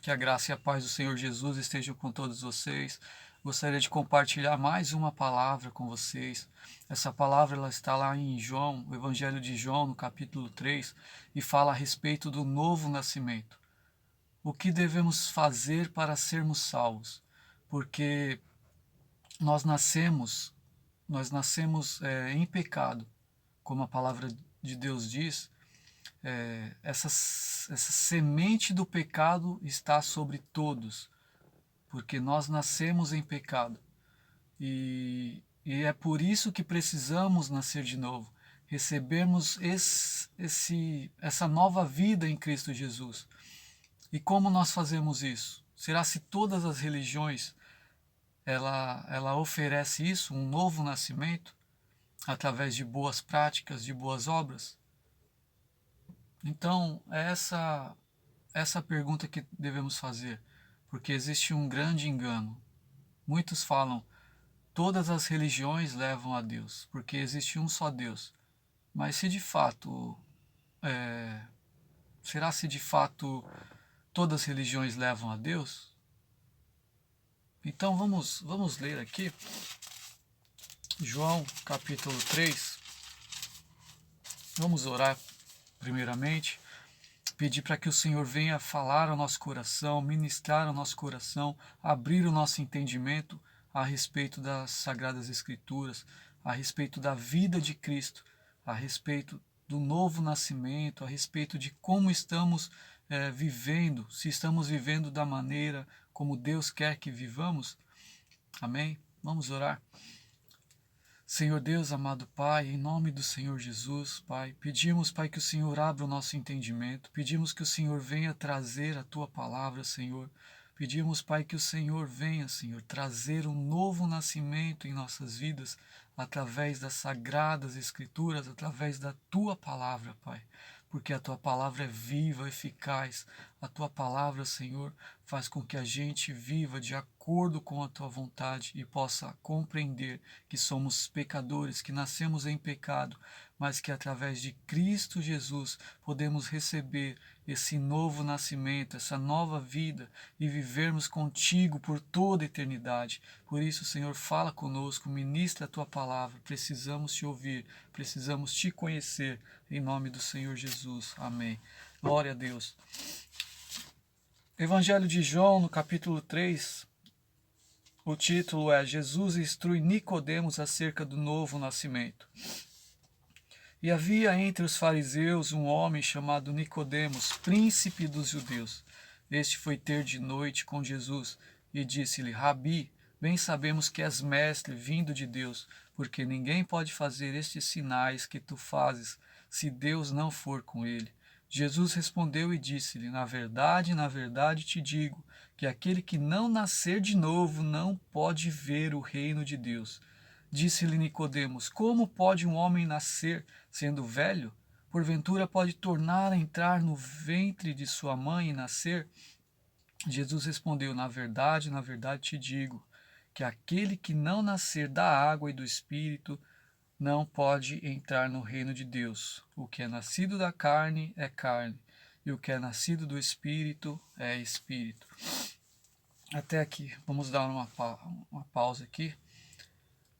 Que a graça e a paz do Senhor Jesus estejam com todos vocês. Gostaria de compartilhar mais uma palavra com vocês. Essa palavra ela está lá em João, o Evangelho de João, no capítulo 3, e fala a respeito do novo nascimento. O que devemos fazer para sermos salvos? Porque nós nascemos em pecado, como a palavra de Deus diz. Essa semente do pecado está sobre todos, porque nós nascemos em pecado. E é por isso que precisamos nascer de novo, recebermos essa nova vida em Cristo Jesus. E como nós fazemos isso? Será se todas as religiões ela oferece isso, um novo nascimento, através de boas práticas, de boas obras? Então, é essa pergunta que devemos fazer, porque existe um grande engano. Muitos falam, todas as religiões levam a Deus, porque existe um só Deus. Mas se de fato, será se de fato todas as religiões levam a Deus? Então vamos ler aqui, João capítulo 3, vamos orar primeiramente, pedir para que o Senhor venha falar ao nosso coração, ministrar ao nosso coração, abrir o nosso entendimento a respeito das Sagradas Escrituras, a respeito da vida de Cristo, a respeito do novo nascimento, a respeito de como estamos vivendo, se estamos vivendo da maneira como Deus quer que vivamos. Amém? Vamos orar. Senhor Deus, amado Pai, em nome do Senhor Jesus, Pai, pedimos, Pai, que o Senhor abra o nosso entendimento, pedimos que o Senhor venha trazer a Tua palavra, Senhor, pedimos, Pai, que o Senhor venha, Senhor, trazer um novo nascimento em nossas vidas, através das Sagradas Escrituras, através da Tua palavra, Pai, porque a Tua palavra é viva, eficaz, a Tua palavra, Senhor, faz com que a gente viva de acordo com a Tua vontade e possa compreender que somos pecadores, que nascemos em pecado, mas que através de Cristo Jesus podemos receber esse novo nascimento, essa nova vida e vivermos contigo por toda a eternidade. Por isso, Senhor, fala conosco, ministra a tua palavra. Precisamos te ouvir, precisamos te conhecer. Em nome do Senhor Jesus. Amém. Glória a Deus. Evangelho de João, no capítulo 3, o título é Jesus instrui Nicodemos acerca do novo nascimento. E havia entre os fariseus um homem chamado Nicodemos, príncipe dos judeus. Este foi ter de noite com Jesus e disse-lhe, Rabi, bem sabemos que és mestre vindo de Deus, porque ninguém pode fazer estes sinais que tu fazes, se Deus não for com ele. Jesus respondeu e disse-lhe, na verdade te digo, que aquele que não nascer de novo não pode ver o reino de Deus. Disse-lhe Nicodemos, como pode um homem nascer sendo velho? Porventura pode tornar a entrar no ventre de sua mãe e nascer? Jesus respondeu, na verdade te digo, que aquele que não nascer da água e do Espírito não pode entrar no reino de Deus. O que é nascido da carne é carne, e o que é nascido do Espírito é Espírito. Até aqui, vamos dar uma pausa aqui,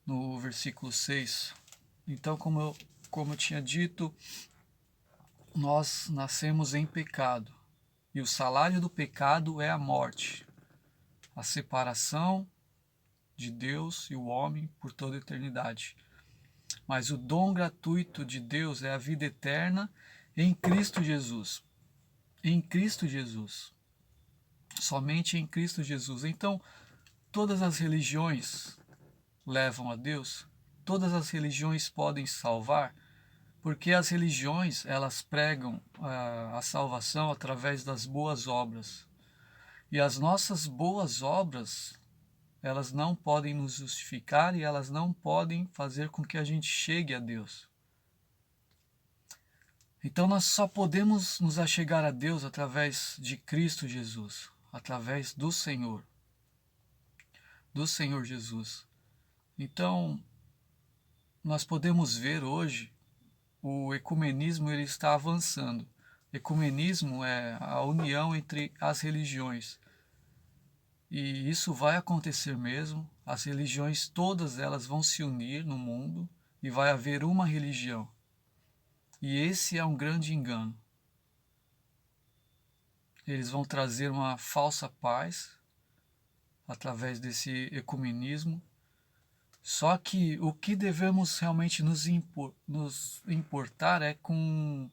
no versículo 6. Então, como eu tinha dito, nós nascemos em pecado, e o salário do pecado é a morte, a separação de Deus e o homem por toda a eternidade. Mas o dom gratuito de Deus é a vida eterna em Cristo Jesus. Em Cristo Jesus. Somente em Cristo Jesus. Então, todas as religiões levam a Deus? Todas as religiões podem salvar? Porque as religiões, elas pregam a salvação através das boas obras. E as nossas boas obras, elas não podem nos justificar e elas não podem fazer com que a gente chegue a Deus. Então nós só podemos nos achegar a Deus através de Cristo Jesus, através do Senhor Jesus. Então nós podemos ver hoje o ecumenismo ele está avançando. Ecumenismo é a união entre as religiões. E isso vai acontecer mesmo. As religiões, todas elas vão se unir no mundo e vai haver uma religião. E esse é um grande engano. Eles vão trazer uma falsa paz através desse ecumenismo. Só que o que devemos realmente nos importar é com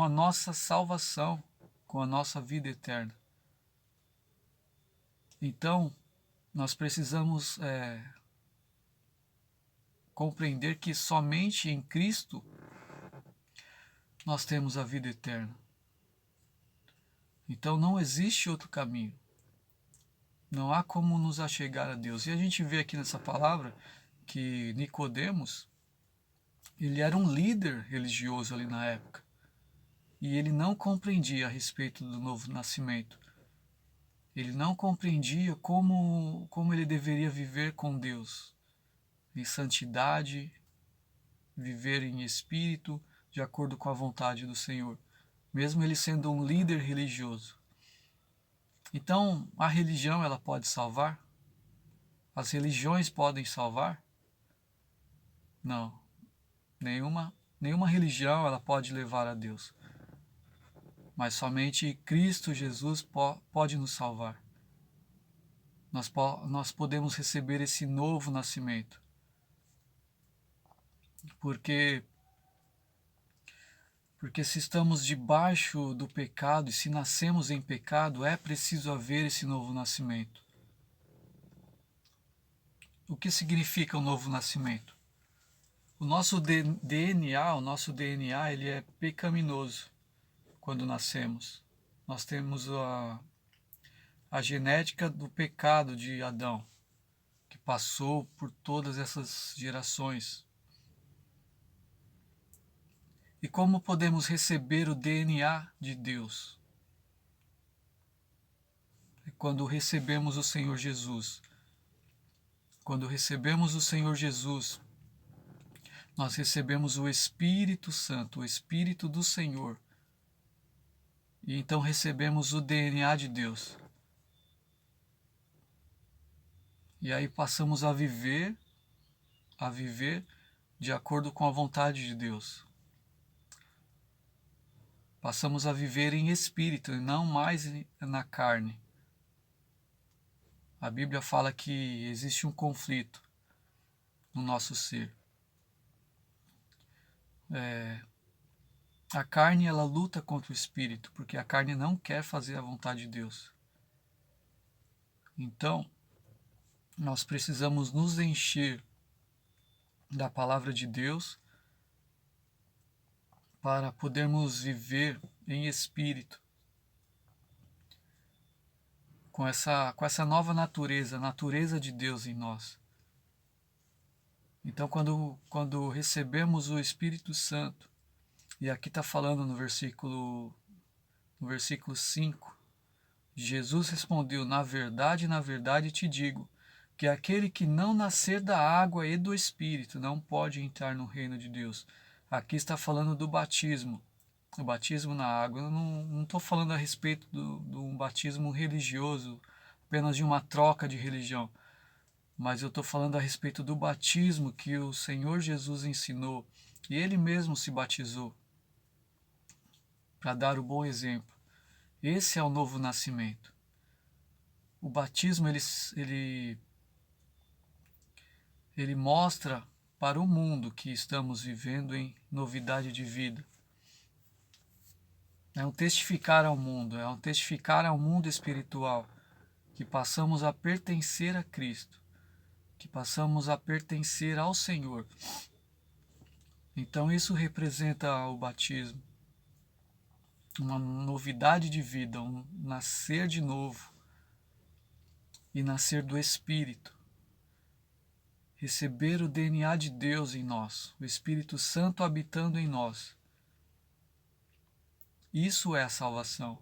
a nossa salvação, com a nossa vida eterna. Então, nós precisamos compreender que somente em Cristo nós temos a vida eterna. Então não existe outro caminho. Não há como nos achegar a Deus. E a gente vê aqui nessa palavra que Nicodemos, ele era um líder religioso ali na época. E ele não compreendia a respeito do novo nascimento. Ele não compreendia como ele deveria viver com Deus, em santidade, viver em espírito, de acordo com a vontade do Senhor, mesmo ele sendo um líder religioso. Então, a religião, ela pode salvar? As religiões podem salvar? Não. Nenhuma religião ela pode levar a Deus. Mas somente Cristo Jesus pode nos salvar. Nós podemos receber esse novo nascimento. Porque se estamos debaixo do pecado e se nascemos em pecado, é preciso haver esse novo nascimento. O que significa o novo nascimento? O nosso DNA, ele é pecaminoso quando nascemos. Nós temos a genética do pecado de Adão, que passou por todas essas gerações. E como podemos receber o DNA de Deus? É quando recebemos o Senhor Jesus. Quando recebemos o Senhor Jesus, nós recebemos o Espírito Santo, o Espírito do Senhor. E então recebemos o DNA de Deus. E aí passamos a viver de acordo com a vontade de Deus. Passamos a viver em espírito e não mais na carne. A Bíblia fala que existe um conflito no nosso ser. A carne, ela luta contra o espírito, porque a carne não quer fazer a vontade de Deus. Então, nós precisamos nos encher da palavra de Deus para podermos viver em espírito, com essa nova natureza, a natureza de Deus em nós. Então, quando recebemos o Espírito Santo, e aqui está falando no versículo 5, Jesus respondeu: na verdade te digo, que aquele que não nascer da água e do Espírito não pode entrar no reino de Deus. Aqui está falando do batismo, o batismo na água. Eu não estou falando a respeito de um batismo religioso, apenas de uma troca de religião, mas eu estou falando a respeito do batismo que o Senhor Jesus ensinou, e Ele mesmo se batizou, para dar o bom exemplo. Esse é o novo nascimento. O batismo, ele mostra para o mundo que estamos vivendo em novidade de vida. É um testificar ao mundo, é um testificar ao mundo espiritual que passamos a pertencer a Cristo, que passamos a pertencer ao Senhor. Então isso representa o batismo, uma novidade de vida, um nascer de novo e nascer do Espírito. Receber o DNA de Deus em nós, o Espírito Santo habitando em nós. Isso é a salvação.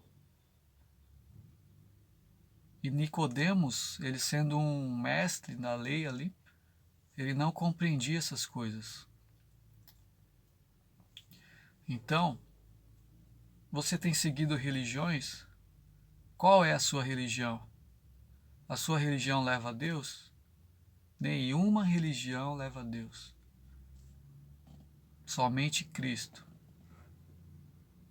E Nicodemos, ele sendo um mestre da lei ali, ele não compreendia essas coisas. Então, você tem seguido religiões? Qual é a sua religião? A sua religião leva a Deus? Nenhuma religião leva a Deus. Somente Cristo.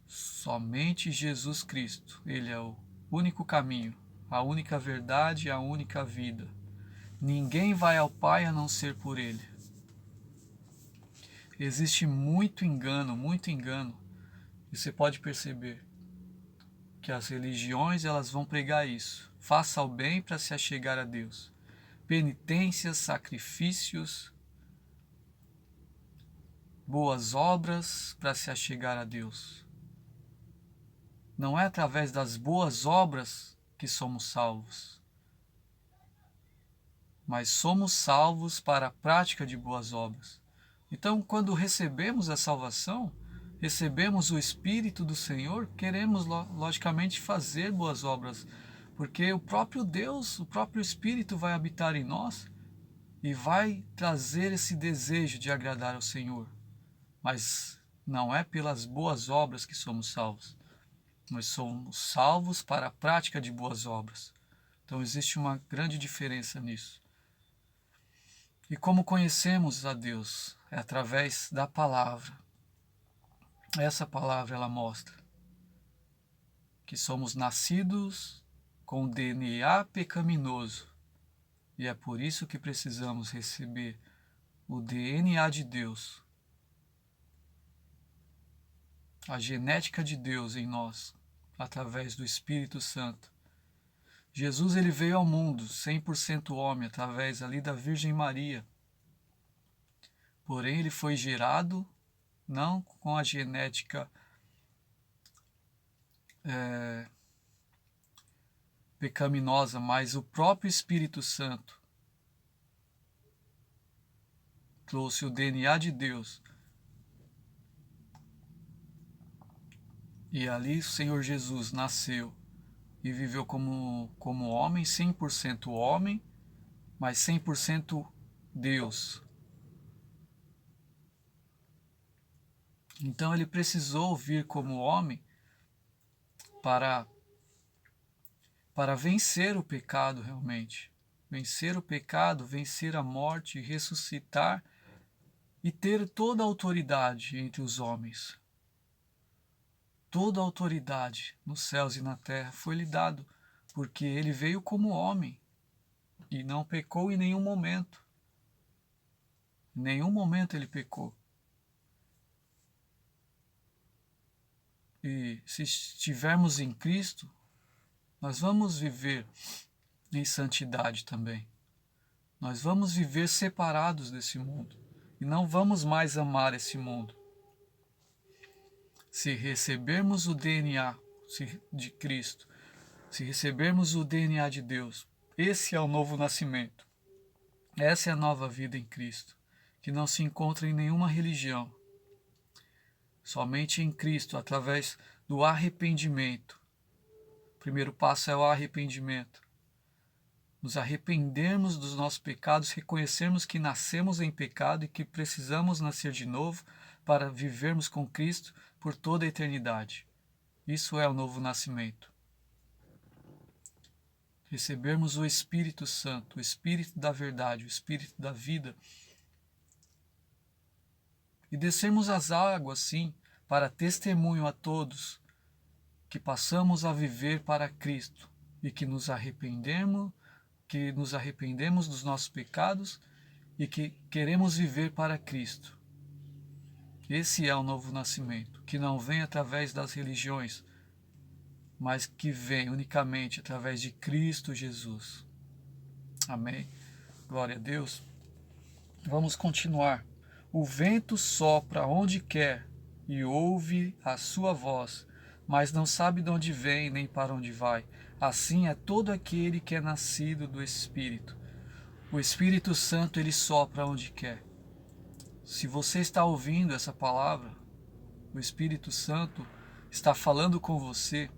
Somente Jesus Cristo. Ele é o único caminho, a única verdade e a única vida. Ninguém vai ao Pai a não ser por Ele. Existe muito engano, muito engano. E você pode perceber que as religiões elas vão pregar isso. Faça o bem para se achegar a Deus. Penitências, sacrifícios, boas obras para se achegar a Deus. Não é através das boas obras que somos salvos, mas somos salvos para a prática de boas obras. Então, quando recebemos a salvação, recebemos o Espírito do Senhor, queremos logicamente fazer boas obras, porque o próprio Deus, o próprio Espírito vai habitar em nós e vai trazer esse desejo de agradar ao Senhor. Mas não é pelas boas obras que somos salvos. Nós somos salvos para a prática de boas obras. Então existe uma grande diferença nisso. E como conhecemos a Deus? É através da palavra. Essa palavra ela mostra que somos nascidos com DNA pecaminoso. E é por isso que precisamos receber o DNA de Deus, a genética de Deus em nós, através do Espírito Santo. Jesus ele veio ao mundo 100% homem, através ali da Virgem Maria. Porém, ele foi gerado não com a genética pecaminosa, mas o próprio Espírito Santo trouxe o DNA de Deus. E ali o Senhor Jesus nasceu e viveu como homem, 100% homem, mas 100% Deus. Então ele precisou vir como homem para vencer o pecado realmente. Vencer o pecado, vencer a morte, ressuscitar e ter toda a autoridade entre os homens. Toda a autoridade nos céus e na terra foi lhe dado, porque ele veio como homem e não pecou em nenhum momento. Em nenhum momento ele pecou. E se estivermos em Cristo, nós vamos viver em santidade também. Nós vamos viver separados desse mundo e não vamos mais amar esse mundo. Se recebermos o DNA de Cristo, se recebermos o DNA de Deus, esse é o novo nascimento. Essa é a nova vida em Cristo, que não se encontra em nenhuma religião. Somente em Cristo, através do arrependimento. O primeiro passo é o arrependimento. Nos arrependermos dos nossos pecados, reconhecermos que nascemos em pecado e que precisamos nascer de novo para vivermos com Cristo por toda a eternidade. Isso é o novo nascimento. Recebermos o Espírito Santo, o Espírito da verdade, o Espírito da vida. E descermos as águas, sim, para testemunho a todos que passamos a viver para Cristo e que nos arrependemos dos nossos pecados e que queremos viver para Cristo. Esse é o novo nascimento, que não vem através das religiões, mas que vem unicamente através de Cristo Jesus. Amém. Glória a Deus. Vamos continuar. O vento sopra onde quer e ouve a sua voz, mas não sabe de onde vem nem para onde vai. Assim é todo aquele que é nascido do Espírito. O Espírito Santo, ele sopra onde quer. Se você está ouvindo essa palavra, o Espírito Santo está falando com você,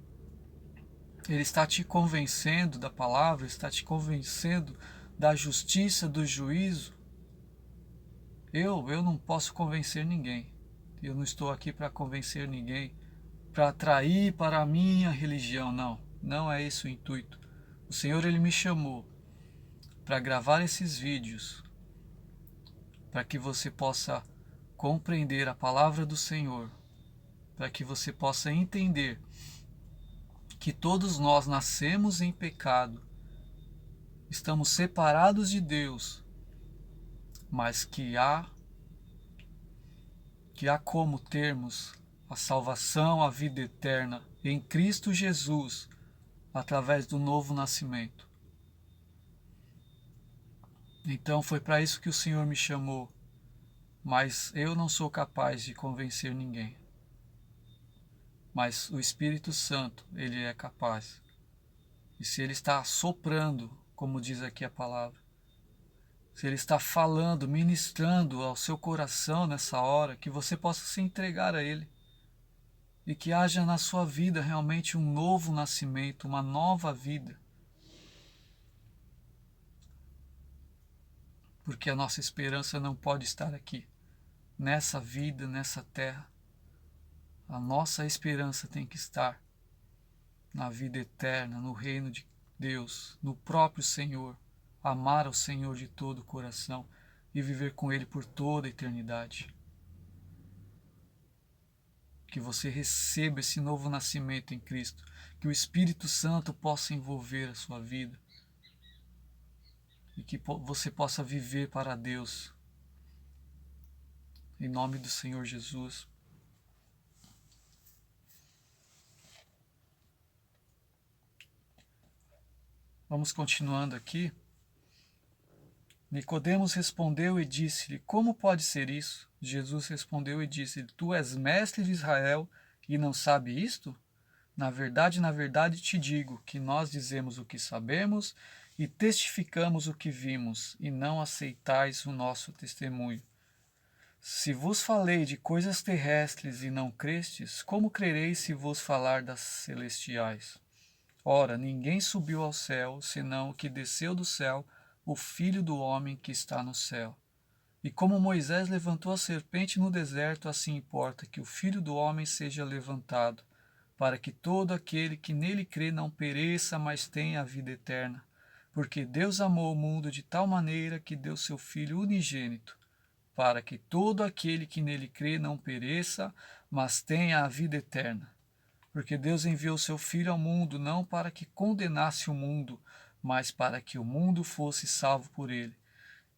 ele está te convencendo da palavra, está te convencendo da justiça, do juízo. Eu não posso convencer ninguém. Eu não estou aqui para convencer ninguém. para atrair para a minha religião. Não, não é esse o intuito. O Senhor, Ele me chamou para gravar esses vídeos, para que você possa compreender a palavra do Senhor, para que você possa entender que todos nós nascemos em pecado, estamos separados de Deus, mas que há como termos a salvação, a vida eterna em Cristo Jesus, através do novo nascimento. Então foi para isso que o Senhor me chamou, mas eu não sou capaz de convencer ninguém. Mas o Espírito Santo, ele é capaz. E se ele está soprando, como diz aqui a palavra, se ele está falando, ministrando ao seu coração nessa hora, que você possa se entregar a ele. E que haja na sua vida realmente um novo nascimento, uma nova vida. Porque a nossa esperança não pode estar aqui, nessa vida, nessa terra. A nossa esperança tem que estar na vida eterna, no reino de Deus, no próprio Senhor. Amar ao Senhor de todo o coração e viver com Ele por toda a eternidade. Que você receba esse novo nascimento em Cristo, que o Espírito Santo possa envolver a sua vida e que você possa viver para Deus. Em nome do Senhor Jesus. Vamos continuando aqui. Nicodemos respondeu e disse-lhe: Como pode ser isso? Jesus respondeu e disse-lhe: Tu és mestre de Israel e não sabe isto? Na verdade te digo que nós dizemos o que sabemos e testificamos o que vimos, e não aceitais o nosso testemunho. Se vos falei de coisas terrestres e não crestes, como crereis se vos falar das celestiais? Ora, ninguém subiu ao céu, senão o que desceu do céu, o Filho do homem que está no céu. E como Moisés levantou a serpente no deserto, assim importa que o Filho do homem seja levantado, para que todo aquele que nele crê não pereça, mas tenha a vida eterna. Porque Deus amou o mundo de tal maneira que deu seu Filho unigênito, para que todo aquele que nele crê não pereça, mas tenha a vida eterna. Porque Deus enviou seu Filho ao mundo não para que condenasse o mundo, mas para que o mundo fosse salvo por ele.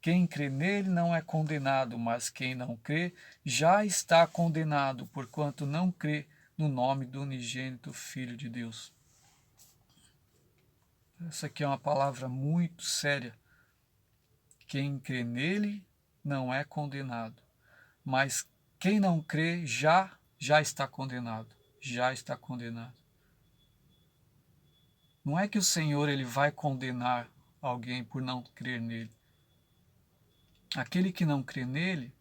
Quem crê nele não é condenado, mas quem não crê já está condenado, porquanto não crê no nome do unigênito Filho de Deus. Essa aqui é uma palavra muito séria. Quem crê nele não é condenado, mas quem não crê já está condenado. Já está condenado. Não é que o Senhor ele vai condenar alguém por não crer nele. Aquele que não crê nele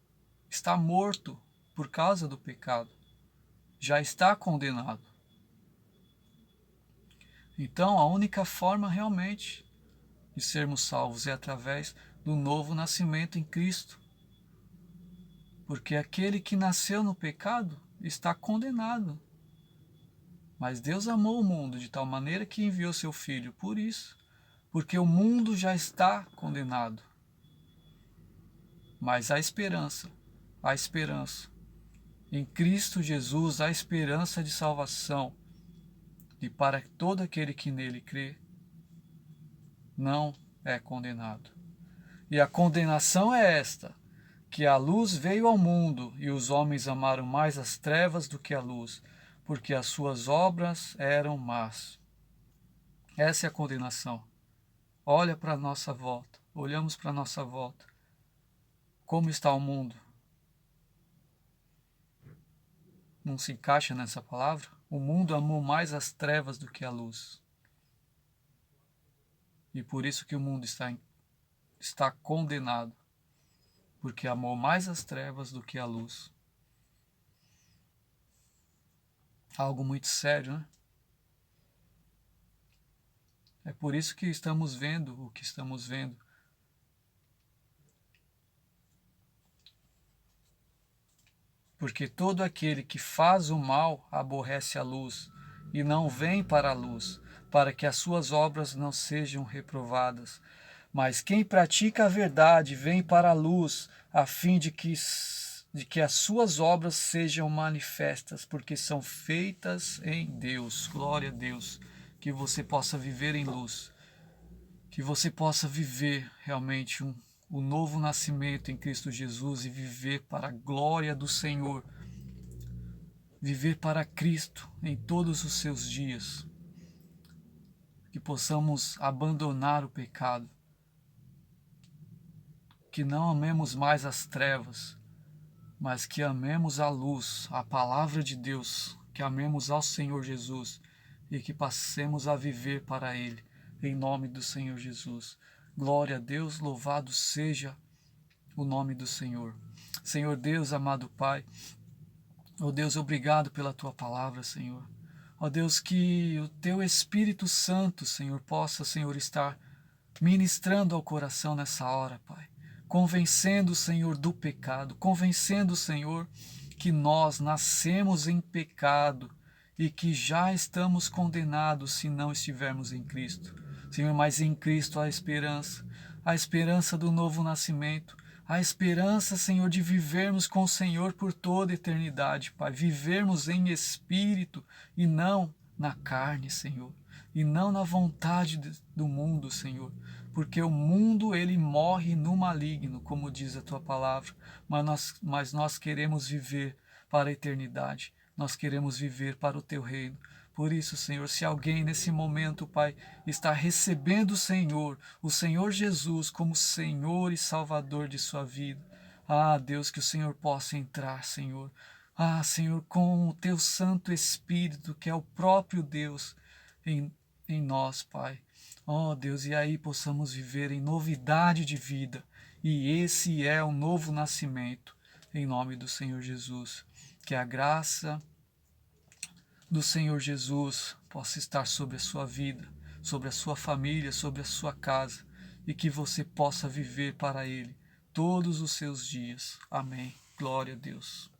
está morto por causa do pecado. Já está condenado. Então, a única forma realmente de sermos salvos é através do novo nascimento em Cristo. Porque aquele que nasceu no pecado está condenado. Mas Deus amou o mundo de tal maneira que enviou seu Filho por isso, porque o mundo já está condenado. Mas há esperança. Em Cristo Jesus há esperança de salvação. E para todo aquele que nele crê, não é condenado. E a condenação é esta, que a luz veio ao mundo, e os homens amaram mais as trevas do que a luz, porque as suas obras eram más. Essa é a condenação. Olha para a nossa volta, olhamos para a nossa volta. Como está o mundo? Não se encaixa nessa palavra? O mundo amou mais as trevas do que a luz. E por isso que o mundo está condenado, porque amou mais as trevas do que a luz. Algo muito sério, né? É por isso que estamos vendo o que estamos vendo. porque todo aquele que faz o mal aborrece a luz, e não vem para a luz, para que as suas obras não sejam reprovadas. Mas quem pratica a verdade vem para a luz, a fim de que as suas obras sejam manifestas, porque são feitas em Deus. Glória a Deus. Que você possa viver em luz, que você possa viver realmente o novo nascimento em Cristo Jesus e viver para a glória do Senhor, viver para Cristo em todos os seus dias, que possamos abandonar o pecado, que não amemos mais as trevas, mas que amemos a luz, a palavra de Deus, que amemos ao Senhor Jesus e que passemos a viver para Ele, em nome do Senhor Jesus. Glória a Deus, louvado seja o nome do Senhor. Senhor Deus, amado Pai, ó Deus, obrigado pela Tua palavra, Senhor. Ó Deus, que o Teu Espírito Santo, Senhor, possa, Senhor, estar ministrando ao coração nessa hora, Pai. Convencendo, Senhor, do pecado, convencendo, Senhor, que nós nascemos em pecado e que já estamos condenados se não estivermos em Cristo. Senhor, mas em Cristo há a esperança do novo nascimento, a esperança, Senhor, de vivermos com o Senhor por toda a eternidade, Pai. Vivermos em espírito e não na carne, Senhor, e não na vontade do mundo, Senhor. Porque o mundo, ele morre no maligno, como diz a Tua palavra, mas nós queremos viver para a eternidade, nós queremos viver para o Teu reino. Por isso, Senhor, se alguém nesse momento, Pai, está recebendo o Senhor Jesus como Senhor e Salvador de sua vida, Deus, que o Senhor possa entrar, Senhor. Senhor, com o Teu Santo Espírito, que é o próprio Deus, em nós, Pai. Deus, e aí possamos viver em novidade de vida. E esse é o novo nascimento, em nome do Senhor Jesus. Que a graça do Senhor Jesus possa estar sobre a sua vida, sobre a sua família, sobre a sua casa, e que você possa viver para Ele todos os seus dias. Amém. Glória a Deus.